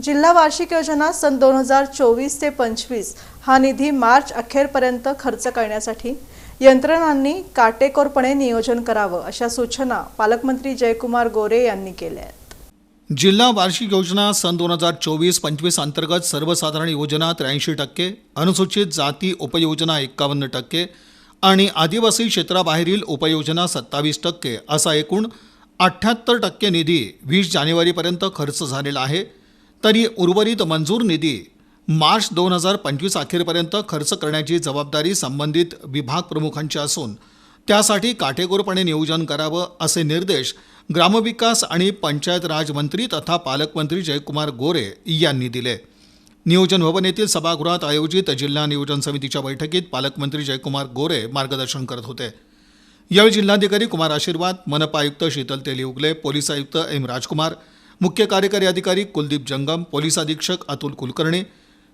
जिल्हा वार्षिक योजना सन 2024 ते 25 हा निधी मार्च अखेरपर्यंत खर्च करण्यासाठी यंत्रणांनी काटेकोरपणे नियोजन करावं अशा सूचना पालकमंत्री जयकुमार गोरे यांनी केल्या आहेत। जिल्हा वार्षिक योजना सन 2024-25 अंतर्गत सर्वसाधारण योजना 83%, अनुसूचित जाती उपयोजना 51% आणि आदिवासी क्षेत्राबाहेरील उपयोजना 27% असा एकूण 78% निधी 20 जानेवारीपर्यंत खर्च झालेला आहे। तरी उर्वरित मंजूर निधी मार्च 2025 अखेरपर्यंत खर्च करण्याची जबाबदारी संबंधित विभाग प्रमुखांची असून त्यासाठी काटेकोरपणे नियोजन करावं असे निर्देश ग्रामविकास आणि पंचायत राज मंत्री तथा पालकमंत्री जयकुमार गोरे यांनी दिले। नियोजन भवन येथील सभागृहात आयोजित जिल्हा नियोजन समितीच्या बैठकीत पालकमंत्री जयकुमार गोरे मार्गदर्शन करत होते। यावेळी जिल्हाधिकारी कुमार आशीर्वाद, मनपा आयुक्त शीतल तेली उगले, पोलीस आयुक्त एम राजकुमार, मुख्य कार्यकारी अधिकारी कुलदीप जंगम, पोलीस अधीक्षक अतुल कुलकर्णी,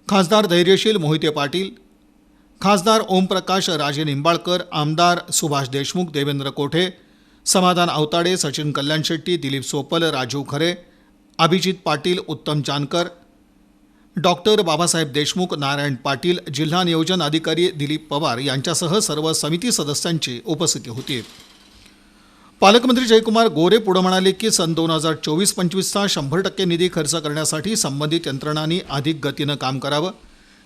खासदार धैर्यशील मोहिते पाटील, खासदार ओमप्रकाश राजे निंबाळकर, आमदार सुभाष देशमुख, देवेंद्र कोठे, समाधान अवताडे, सचिन कल्याण शेट्टी, दिलीप सोपल, राजीव खरे, अभिजित पाटील, उत्तम जानकर, डॉक्टर बाबासाहेब देशमुख, नारायण पाटील, जिल्हा नियोजन अधिकारी दिलीप पवार यांच्यासह सर्व समिती सदस्यांची उपस्थिती होती। पालकमंत्री जयकुमार गोरे पुढे म्हणाले की सन 2024-25चा 100% निधी खर्च करण्यासाठी संबंधित यंत्रणांनी अधिक गतीनं काम करावं।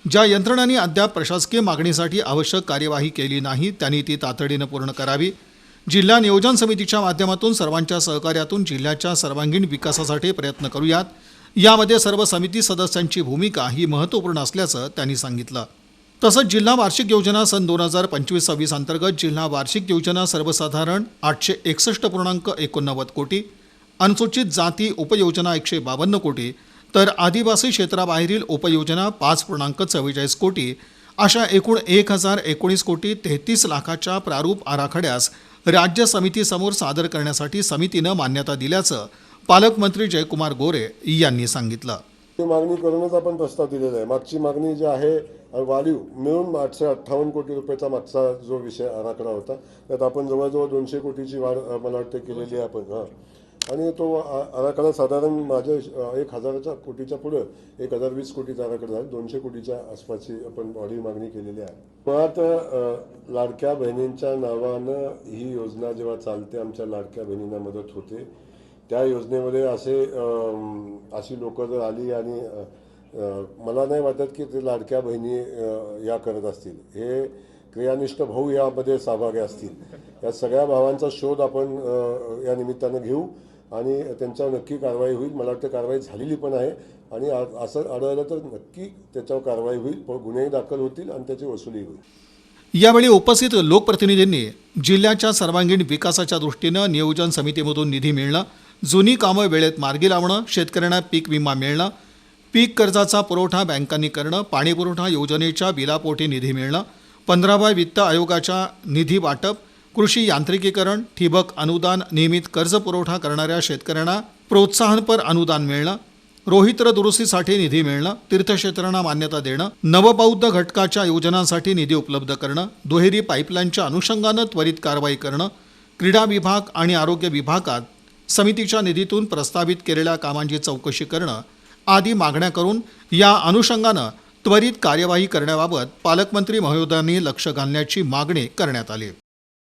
ज्या यंत्रणांनी अद्याप प्रशासकीय मागणीसाठी आवश्यक कार्यवाही केली नाही त्यांनी ती तातडीनं पूर्ण करावी। जिल्हा नियोजन समितीच्या माध्यमातून सर्वांच्या सहकार्यातून जिल्ह्याच्या सर्वांगीण विकासासाठी प्रयत्न करूयात। यामध्ये सर्व समिती सदस्यांची भूमिका ही महत्त्वपूर्ण असल्याचं त्यांनी सांगितलं। तसंच जिल्हा वार्षिक योजना सन 2025-26 अंतर्गत जिल्हा वार्षिक योजना सर्वसाधारण 861.89 कोटी, अनुसूचित जाती उपयोजना 152 कोटी, तर आदिवासी क्षेत्राबाहेरील उपयोजना 5.44 कोटी अशा एकूण 1019 कोटी 33 लाखाच्या प्रारूप आराखड्यास राज्य समितीसमोर सादर करण्यासाठी समितीनं मान्यता दिल्याचं पालकमंत्री जयकुमार गोरे यांनी सांगितलं। मागणी करूनच आपण प्रस्ताव दिलेला आहे। मागची मागणी जी आहे वाढीव मिळून 858 कोटी रुपयाचा मागचा जो विषय आराखडा होता त्यात आपण जवळजवळ 200 कोटीची वाढ मला वाटते केलेली आहे आपण आणि तो आराखडा साधारण माझ्या 1000 कोटीच्या पुढे 1020 कोटीचा आराखडा झाला, 200 कोटीच्या आसपासची आपण वाढीव मागणी केलेली आहे। मुळात लाडक्या बहिणींच्या नावानं ही योजना जेव्हा चालते आमच्या लाडक्या बहिणींना मदत होते। त्या योजनेमध्ये अशी लोक जर आली आणि मला नाही वाटत की ते लाडक्या बहिणी या करत असतील, हे क्रियानिष्ठ भाऊ यामध्ये सहभागी असतील। या सगळ्या भावांचा शोध आपण या निमित्तानं घेऊ आणि त्यांच्यावर नक्की कारवाई होईल। मला वाटतं कारवाई झालेली पण आहे आणि असं आढळलं तर नक्की त्याच्यावर कारवाई होईल, गुन्हेही दाखल होतील आणि त्याची वसुली होईल। यावेळी उपस्थित लोकप्रतिनिधींनी जिल्ह्याच्या सर्वांगीण विकासाच्या दृष्टीनं नियोजन समितीमधून निधी मिळणं, जुनी कामं वेळेत मार्गी लावणं, शेतकऱ्यांना पीक विमा मिळणं, पीक कर्जाचा पुरवठा बँकांनी करणं, पाणीपुरवठा योजनेच्या बिलापोटी निधी मिळणं, 15व्या वित्त आयोगाच्या निधी वाटप, कृषी यांत्रिकीकरण, ठिबक अनुदान, नियमित कर्ज पुरवठा करणाऱ्या शेतकऱ्यांना प्रोत्साहनपर अनुदान मिळणं, रोहित्र दुरुस्तीसाठी निधी मिळणं, तीर्थक्षेत्रांना मान्यता देणं, नवबौद्ध घटकाच्या योजनांसाठी निधी उपलब्ध करणं, दुहेरी पाईपलाईनच्या अनुषंगानं त्वरित कारवाई करणं, क्रीडा विभाग आणि आरोग्य विभागात समितीच्या निधीतून प्रस्तावित केलेल्या कामांची चौकशी करणं आदी मागण्या करून या अनुषंगानं त्वरित कार्यवाही करण्याबाबत पालकमंत्री महोदयांनी लक्ष घालण्याची मागणी करण्यात आली।